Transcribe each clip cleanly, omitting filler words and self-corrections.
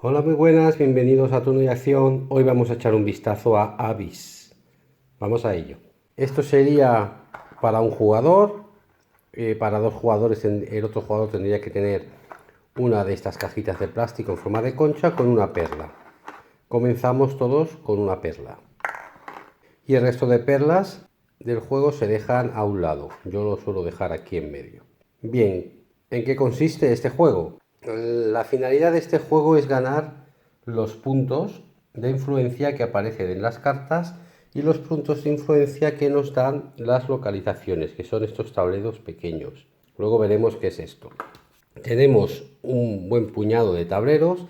Hola, muy buenas, bienvenidos a Turno de Acción. Hoy vamos a echar un vistazo a Abyss. Vamos a ello. Esto sería para un jugador, para dos jugadores. El otro jugador tendría que tener una de estas cajitas de plástico en forma de concha con una perla. Comenzamos todos con una perla. Y el resto de perlas del juego se dejan a un lado. Yo lo suelo dejar aquí en medio. Bien, ¿en qué consiste este juego? La finalidad de este juego es ganar los puntos de influencia que aparecen en las cartas y los puntos de influencia que nos dan las localizaciones, que son estos tableros pequeños. Luego veremos qué es esto. Tenemos un buen puñado de tableros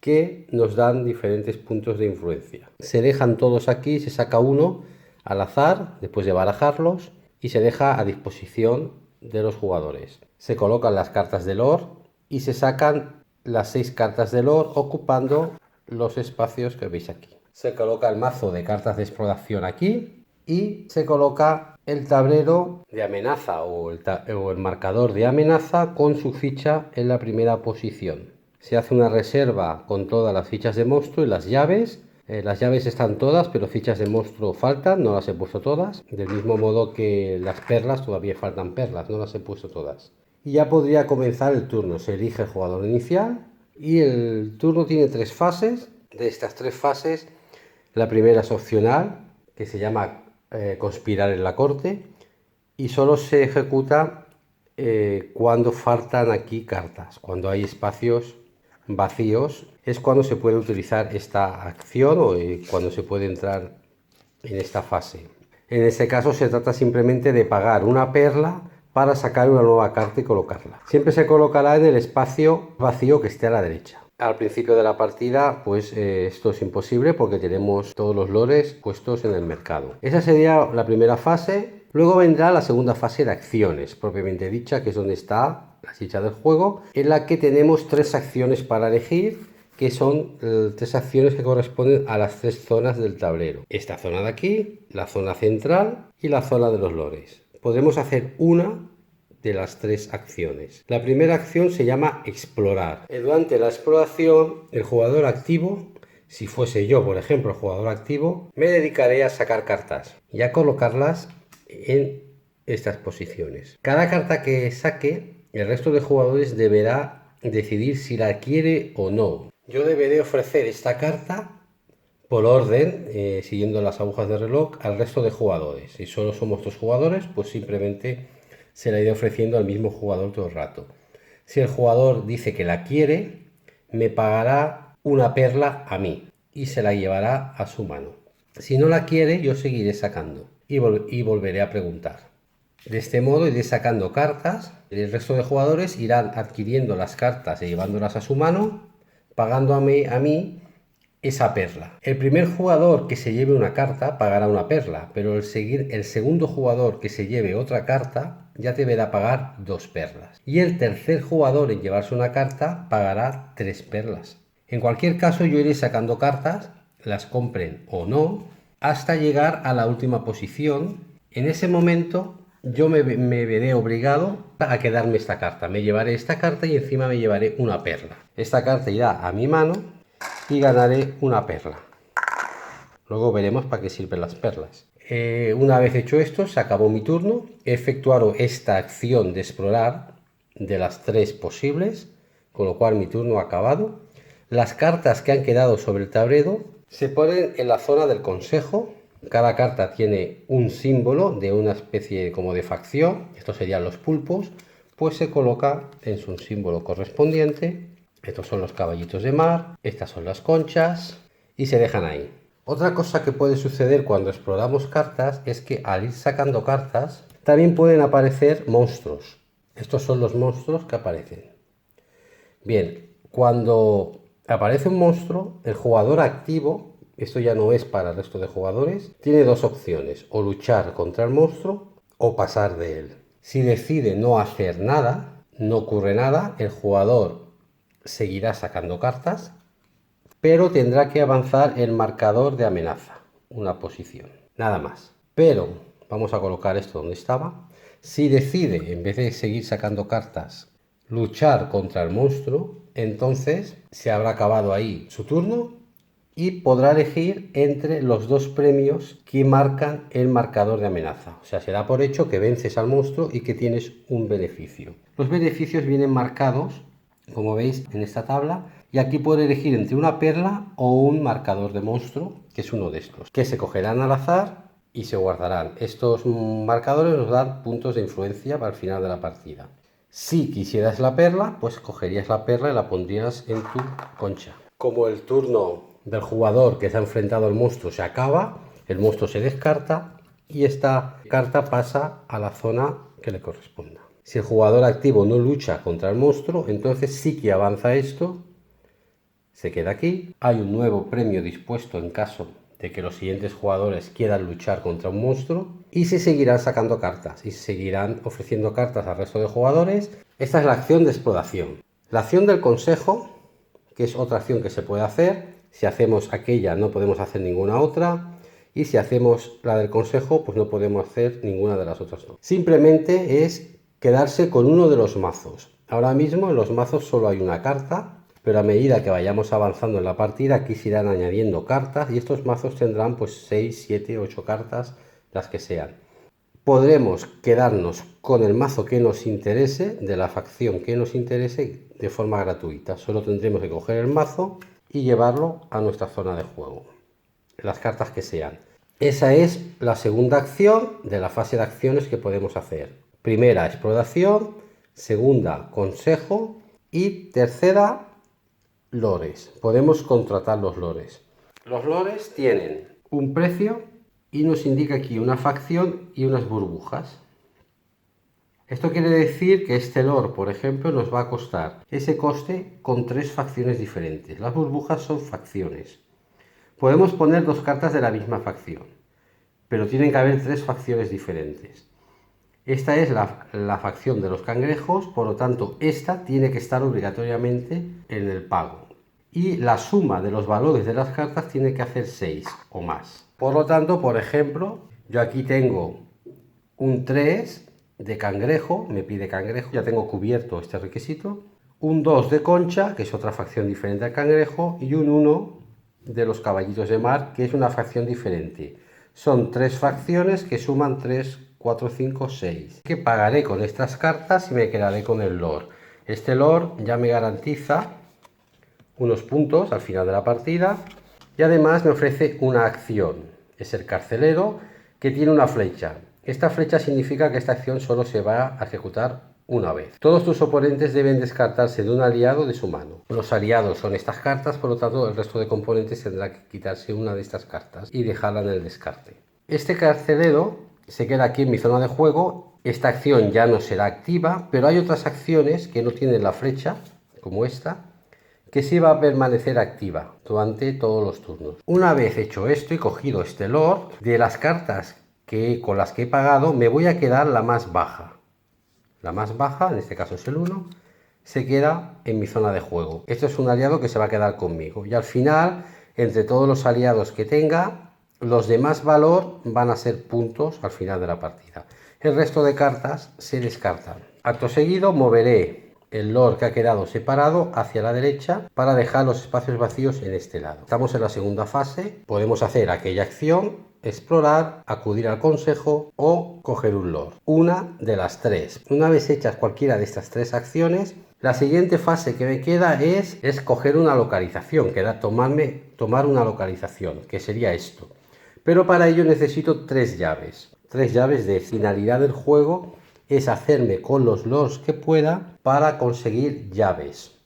que nos dan diferentes puntos de influencia. Se dejan todos aquí, se saca uno al azar después de barajarlos y se deja a disposición de los jugadores. Se colocan las cartas de lore y se sacan las 6 cartas de lore ocupando los espacios que veis aquí. Se coloca el mazo de cartas de exploración aquí y se coloca el tablero de amenaza o el marcador de amenaza con su ficha en la primera posición. Se hace una reserva con todas las fichas de monstruo y las llaves. Las llaves están todas, pero fichas de monstruo faltan, no las he puesto todas. Del mismo modo que las perlas, todavía faltan perlas, no las he puesto todas. Y ya podría comenzar el turno. Se elige el jugador inicial y el turno tiene 3 fases. De estas 3 fases, la primera es opcional, que se llama conspirar en la corte, y solo se ejecuta cuando faltan aquí cartas, cuando hay espacios vacíos, es cuando se puede utilizar esta acción o cuando se puede entrar en esta fase. En este caso se trata simplemente de pagar una perla para sacar una nueva carta y colocarla. Siempre se colocará en el espacio vacío que esté a la derecha. Al principio de la partida, pues esto es imposible porque tenemos todos los lores puestos en el mercado. Esa sería la primera fase. Luego vendrá la segunda fase de acciones, propiamente dicha, que es donde está la ficha del juego, en la que tenemos 3 acciones para elegir, que son 3 acciones que corresponden a las 3 zonas del tablero. Esta zona de aquí, la zona central y la zona de los lores. Podremos hacer una de las 3 acciones. La primera acción se llama explorar. Durante la exploración, el jugador activo, si fuese yo, por ejemplo, el jugador activo, me dedicaré a sacar cartas y a colocarlas en estas posiciones. Cada carta que saque, el resto de jugadores deberá decidir si la quiere o no. Yo deberé ofrecer esta carta por orden, siguiendo las agujas de reloj, al resto de jugadores. Si solo somos 2 jugadores, pues simplemente se la iré ofreciendo al mismo jugador todo el rato. Si el jugador dice que la quiere, me pagará una perla a mí y se la llevará a su mano. Si no la quiere, yo seguiré sacando y volveré a preguntar. De este modo iré sacando cartas, el resto de jugadores irán adquiriendo las cartas y llevándolas a su mano, pagándome a mí esa perla. El primer jugador que se lleve una carta pagará una perla, pero el segundo jugador que se lleve otra carta ya deberá pagar 2 perlas. Y el tercer jugador en llevarse una carta pagará 3 perlas. En cualquier caso, yo iré sacando cartas, las compren o no, hasta llegar a la última posición. En ese momento yo me veré obligado a quedarme esta carta. Me llevaré esta carta y encima me llevaré una perla. Esta carta irá a mi mano y ganaré una perla. Luego veremos para qué sirven las perlas. Una vez hecho esto, se acabó mi turno. He efectuado esta acción de explorar de las 3 posibles, con lo cual mi turno ha acabado. Las cartas que han quedado sobre el tablero se ponen en la zona del consejo. Cada carta tiene un símbolo de una especie como de facción. Estos serían los pulpos. Pues se coloca en su símbolo correspondiente. Estos son los caballitos de mar, estas son las conchas y se dejan ahí. Otra cosa que puede suceder cuando exploramos cartas es que al ir sacando cartas también pueden aparecer monstruos. Estos son los monstruos que aparecen. Bien, cuando aparece un monstruo, el jugador activo, esto ya no es para el resto de jugadores, tiene 2 opciones, o luchar contra el monstruo o pasar de él. Si decide no hacer nada, no ocurre nada, el jugador seguirá sacando cartas, pero tendrá que avanzar el marcador de amenaza, una posición, nada más. Pero vamos a colocar esto donde estaba. Si decide, en vez de seguir sacando cartas, luchar contra el monstruo, entonces se habrá acabado ahí su turno y podrá elegir entre los dos premios que marcan el marcador de amenaza. O sea, se da por hecho que vences al monstruo y que tienes un beneficio. Los beneficios vienen marcados, como veis en esta tabla, y aquí puede elegir entre una perla o un marcador de monstruo, que es uno de estos, que se cogerán al azar y se guardarán. Estos marcadores nos dan puntos de influencia para el final de la partida. Si quisieras la perla, pues cogerías la perla y la pondrías en tu concha. Como el turno del jugador que se ha enfrentado al monstruo se acaba, el monstruo se descarta y esta carta pasa a la zona que le corresponda. Si el jugador activo no lucha contra el monstruo, entonces sí que avanza esto, se queda aquí. Hay un nuevo premio dispuesto en caso de que los siguientes jugadores quieran luchar contra un monstruo y se seguirán sacando cartas y se seguirán ofreciendo cartas al resto de jugadores. Esta es la acción de exploración. La acción del consejo, que es otra acción que se puede hacer. Si hacemos aquella no podemos hacer ninguna otra, y si hacemos la del consejo pues no podemos hacer ninguna de las otras dos. Simplemente es quedarse con uno de los mazos. Ahora mismo en los mazos solo hay una carta, pero a medida que vayamos avanzando en la partida aquí se irán añadiendo cartas y estos mazos tendrán pues 6, 7, 8 cartas, las que sean. Podremos quedarnos con el mazo que nos interese, de la facción que nos interese, de forma gratuita. Solo tendremos que coger el mazo y llevarlo a nuestra zona de juego, las cartas que sean. Esa es la segunda acción de la fase de acciones que podemos hacer. Primera, exploración. Segunda, consejo. Y tercera, lores. Podemos contratar los lores. Los lores tienen un precio y nos indica aquí una facción y unas burbujas. Esto quiere decir que este lore, por ejemplo, nos va a costar ese coste con 3 facciones diferentes. Las burbujas son facciones. Podemos poner 2 cartas de la misma facción, pero tienen que haber 3 facciones diferentes. Esta es la facción de los cangrejos, por lo tanto, esta tiene que estar obligatoriamente en el pago. Y la suma de los valores de las cartas tiene que hacer 6 o más. Por lo tanto, por ejemplo, yo aquí tengo un 3 de cangrejo, me pide cangrejo, ya tengo cubierto este requisito. Un 2 de concha, que es otra facción diferente al cangrejo, y un 1 de los caballitos de mar, que es una facción diferente. Son 3 facciones que suman 3, 4, 5, 6. Que pagaré con estas cartas y me quedaré con el lore. Este lore ya me garantiza unos puntos al final de la partida y además me ofrece una acción. Es el carcelero, que tiene una flecha. Esta flecha significa que esta acción solo se va a ejecutar una vez. Todos tus oponentes deben descartarse de un aliado de su mano. Los aliados son estas cartas, por lo tanto el resto de componentes tendrá que quitarse una de estas cartas y dejarla en el descarte. Este carcelero se queda aquí en mi zona de juego. Esta acción ya no será activa, pero hay otras acciones que no tienen la flecha, como esta, que sí va a permanecer activa durante todos los turnos. Una vez hecho esto y cogido este lore, de las cartas con las que he pagado me voy a quedar la más baja. La más baja, en este caso es el 1, se queda en mi zona de juego. Esto es un aliado que se va a quedar conmigo. Y al final, entre todos los aliados que tenga, los de más valor van a ser puntos al final de la partida. El resto de cartas se descartan. Acto seguido moveré el lore que ha quedado separado hacia la derecha para dejar los espacios vacíos en este lado. Estamos en la segunda fase. Podemos hacer aquella acción, explorar, acudir al consejo o coger un lore. Una de las 3. Una vez hechas cualquiera de estas 3 acciones, la siguiente fase que me queda es coger una localización, que era tomar una localización, que sería esto. Pero para ello necesito 3 llaves. 3 llaves de finalidad del juego es hacerme con los lores que pueda para conseguir llaves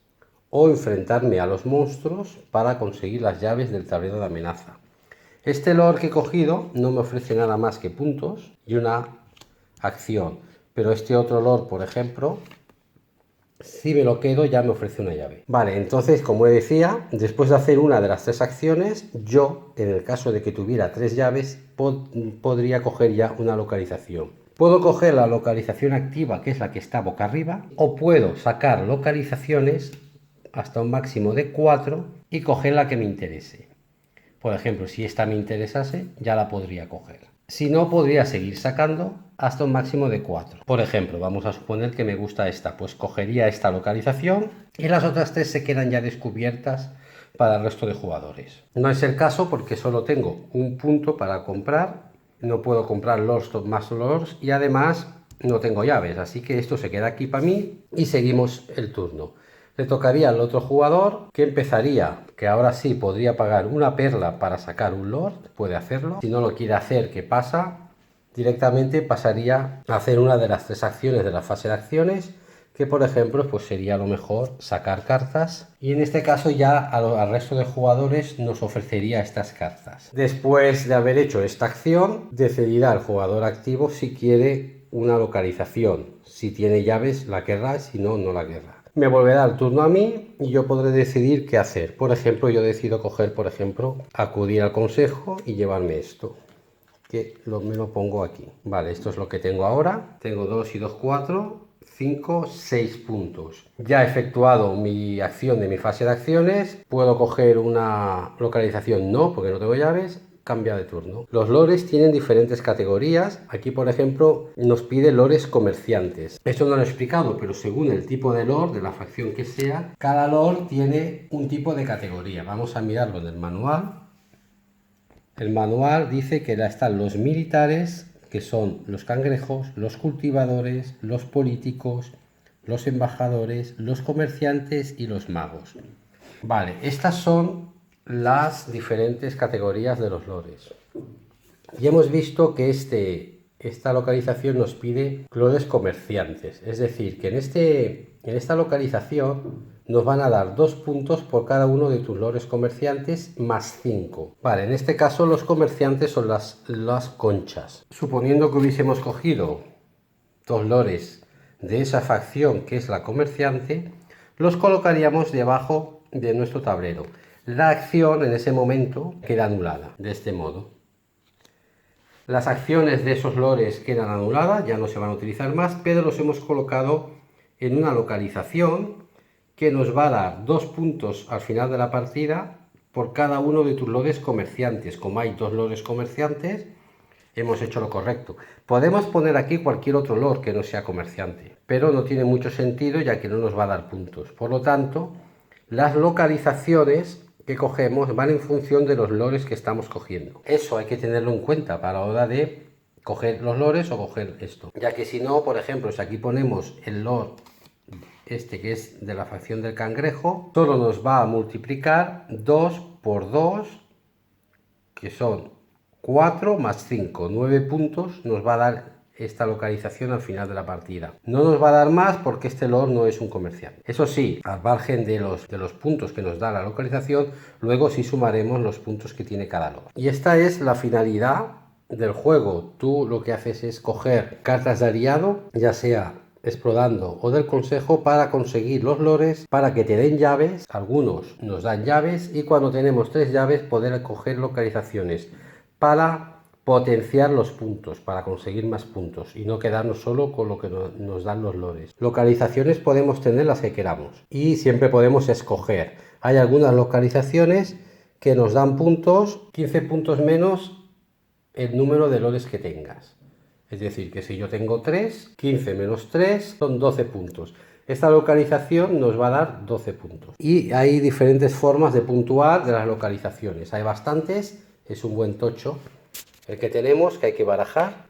o enfrentarme a los monstruos para conseguir las llaves del tablero de amenaza. Este lore que he cogido no me ofrece nada más que puntos y una acción, pero este otro lore, por ejemplo, si me lo quedo ya me ofrece una llave. Vale, entonces, como decía, después de hacer una de las 3 acciones, yo, en el caso de que tuviera 3 llaves, podría coger ya una localización. Puedo coger la localización activa, que es la que está boca arriba, o puedo sacar localizaciones hasta un máximo de 4 y coger la que me interese. Por ejemplo, si esta me interesase, ya la podría coger. Si no, podría seguir sacando hasta un máximo de 4. Por ejemplo, vamos a suponer que me gusta esta, pues cogería esta localización y las otras 3 se quedan ya descubiertas para el resto de jugadores. No es el caso porque solo tengo un punto para comprar, no puedo comprar lords más lords y además no tengo llaves, así que esto se queda aquí para mí y seguimos el turno. Le tocaría al otro jugador, que empezaría, que ahora sí podría pagar una perla para sacar un lord, puede hacerlo. Si no lo quiere hacer, ¿qué pasa? Directamente pasaría a hacer una de las 3 acciones de la fase de acciones, que por ejemplo pues sería lo mejor sacar cartas, y en este caso ya al resto de jugadores nos ofrecería estas cartas. Después de haber hecho esta acción, decidirá el jugador activo si quiere una localización. Si tiene llaves la querrá, si no, no la querrá. Me volverá el turno a mí y yo podré decidir qué hacer. Por ejemplo, yo decido coger, por ejemplo, acudir al consejo y llevarme esto, que me lo pongo aquí. Vale, esto es lo que tengo ahora. Tengo 2 y 2, 4, 5, 6 puntos. Ya he efectuado mi acción de mi fase de acciones. Puedo coger una localización, no, porque no tengo llaves. Cambia de turno. Los lores tienen diferentes categorías. Aquí, por ejemplo, nos pide lores comerciantes. Esto no lo he explicado, pero según el tipo de lore, de la facción que sea, cada lore tiene un tipo de categoría. Vamos a mirarlo en el manual. El manual dice que ya están los militares, que son los cangrejos, los cultivadores, los políticos, los embajadores, los comerciantes y los magos. Vale, estas son las diferentes categorías de los lores. Y hemos visto que esta localización nos pide lores comerciantes, es decir, que en esta localización nos van a dar 2 puntos por cada uno de tus lores comerciantes más 5. Vale, en este caso los comerciantes son las conchas. Suponiendo que hubiésemos cogido 2 lores de esa facción que es la comerciante, los colocaríamos debajo de nuestro tablero. La acción en ese momento queda anulada, de este modo. Las acciones de esos lores quedan anuladas, ya no se van a utilizar más, pero los hemos colocado en una localización que nos va a dar 2 puntos al final de la partida por cada uno de tus lores comerciantes. Como hay 2 lores comerciantes, hemos hecho lo correcto. Podemos poner aquí cualquier otro lore que no sea comerciante, pero no tiene mucho sentido ya que no nos va a dar puntos. Por lo tanto, las localizaciones que cogemos van en función de los lores que estamos cogiendo. Eso hay que tenerlo en cuenta para la hora de coger los lores o coger esto. Ya que si no, por ejemplo, si aquí ponemos el lore este que es de la facción del cangrejo, solo nos va a multiplicar 2 por 2, que son 4 más 5, 9 puntos nos va a dar esta localización al final de la partida. No nos va a dar más porque este lord no es un comerciante. Eso sí, al margen de los puntos que nos da la localización, luego sí sumaremos los puntos que tiene cada lord. Y esta es la finalidad del juego. Tú lo que haces es coger cartas de aliado, ya sea explorando o del consejo, para conseguir los lores, para que te den llaves. Algunos nos dan llaves y cuando tenemos 3 llaves poder coger localizaciones para potenciar los puntos, para conseguir más puntos y no quedarnos solo con lo que nos dan los lores. Localizaciones podemos tener las que queramos y siempre podemos escoger. Hay algunas localizaciones que nos dan puntos, 15 puntos menos el número de lores que tengas. Es decir, que si yo tengo 3, 15 menos 3 son 12 puntos. Esta localización nos va a dar 12 puntos. Y hay diferentes formas de puntuar de las localizaciones. Hay bastantes, es un buen tocho el que tenemos, que hay que barajar.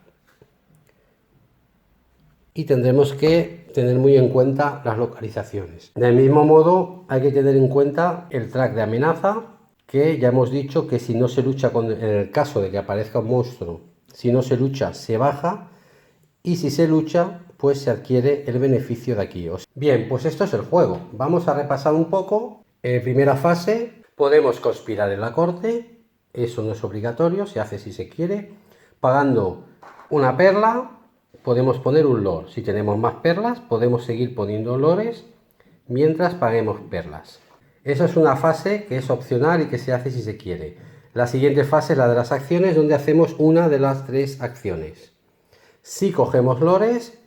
Y tendremos que tener muy en cuenta las localizaciones. Del mismo modo, hay que tener en cuenta el track de amenaza, que ya hemos dicho que si no se lucha en el caso de que aparezca un monstruo, si no se lucha, se baja, y si se lucha, pues se adquiere el beneficio de aquí. Bien, pues esto es el juego. Vamos a repasar un poco. Primera fase, podemos conspirar en la corte. Eso no es obligatorio, se hace si se quiere. Pagando una perla, podemos poner un lore. Si tenemos más perlas, podemos seguir poniendo lores mientras paguemos perlas. Esa es una fase que es opcional y que se hace si se quiere. La siguiente fase es la de las acciones, donde hacemos una de las 3 acciones. Si cogemos lores,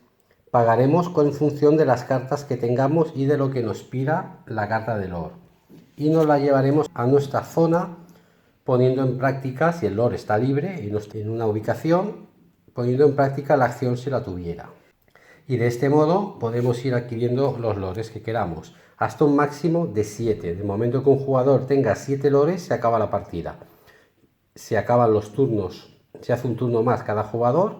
pagaremos en función de las cartas que tengamos y de lo que nos pida la carta de lore. Y nos la llevaremos a nuestra zona poniendo en práctica, si el lord está libre y no está en una ubicación, poniendo en práctica la acción si la tuviera. Y de este modo podemos ir adquiriendo los lores que queramos, hasta un máximo de 7. De momento que un jugador tenga 7 lores, se acaba la partida. Se acaban los turnos, se hace un turno más cada jugador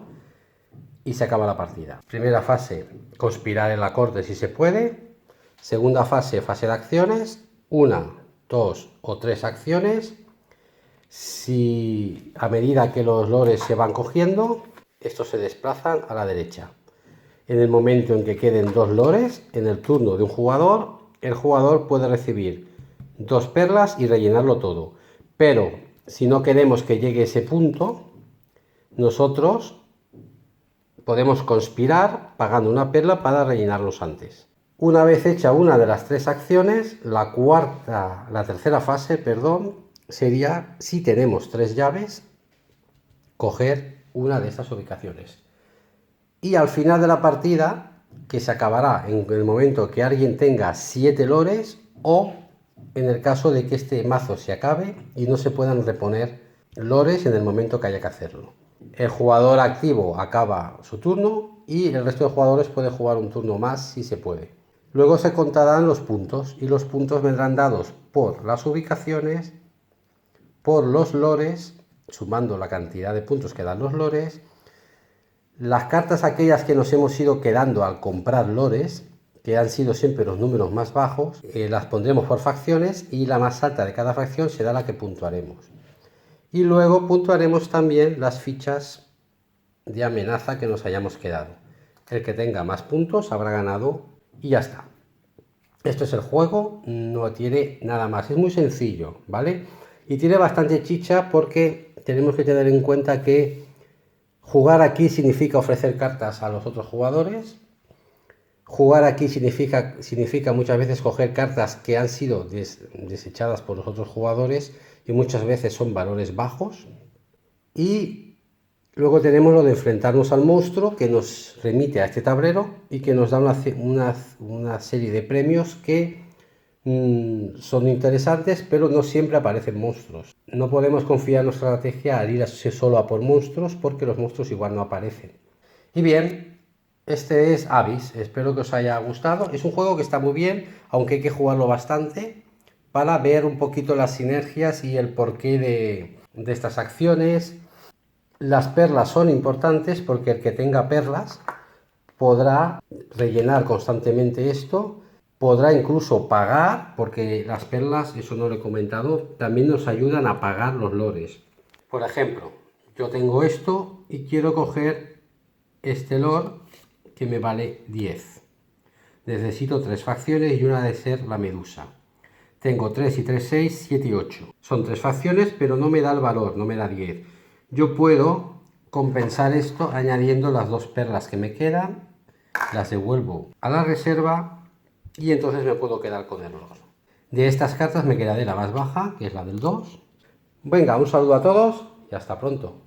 y se acaba la partida. Primera fase, conspirar en la corte si se puede. Segunda fase, fase de acciones. 1, 2 o 3 acciones. Si a medida que los lores se van cogiendo, estos se desplazan a la derecha. En el momento en que queden 2 lores, en el turno de un jugador, el jugador puede recibir 2 perlas y rellenarlo todo. Pero si no queremos que llegue ese punto, nosotros podemos conspirar pagando una perla para rellenarlos antes. Una vez hecha una de las 3 acciones, la tercera fase, sería, si tenemos 3 llaves, coger una de estas ubicaciones. Y al final de la partida, que se acabará en el momento que alguien tenga 7 lores, o en el caso de que este mazo se acabe y no se puedan reponer lores en el momento que haya que hacerlo. El jugador activo acaba su turno y el resto de jugadores puede jugar un turno más si se puede. Luego se contarán los puntos y los puntos vendrán dados por las ubicaciones, por los lores, sumando la cantidad de puntos que dan los lores. Las cartas aquellas que nos hemos ido quedando al comprar lores, que han sido siempre los números más bajos, las pondremos por facciones y la más alta de cada facción será la que puntuaremos. Y luego puntuaremos también las fichas de amenaza que nos hayamos quedado. El que tenga más puntos habrá ganado y ya está. Esto es el juego, no tiene nada más, es muy sencillo, ¿vale? Y tiene bastante chicha porque tenemos que tener en cuenta que jugar aquí significa ofrecer cartas a los otros jugadores. Jugar aquí significa muchas veces coger cartas que han sido desechadas por los otros jugadores y muchas veces son valores bajos. Y luego tenemos lo de enfrentarnos al monstruo, que nos remite a este tablero y que nos da una serie de premios que son interesantes, pero no siempre aparecen monstruos. No podemos confiar en nuestra estrategia al ir solo a por monstruos, porque los monstruos igual no aparecen. Y bien, este es Abyss, espero que os haya gustado. Es un juego que está muy bien, aunque hay que jugarlo bastante para ver un poquito las sinergias y el porqué de estas acciones. Las perlas son importantes porque el que tenga perlas podrá rellenar constantemente esto. Podrá incluso pagar, porque las perlas, eso no lo he comentado, también nos ayudan a pagar los lores. Por ejemplo, yo tengo esto y quiero coger este lore que me vale 10. Necesito 3 facciones y una de ser la medusa. Tengo 3 y 3, 6, 7 y 8. Son 3 facciones, pero no me da el valor, no me da 10. Yo puedo compensar esto añadiendo las 2 perlas que me quedan, las devuelvo a la reserva y entonces me puedo quedar con el lore. De estas cartas me quedaré la más baja, que es la del 2. Venga, un saludo a todos y hasta pronto.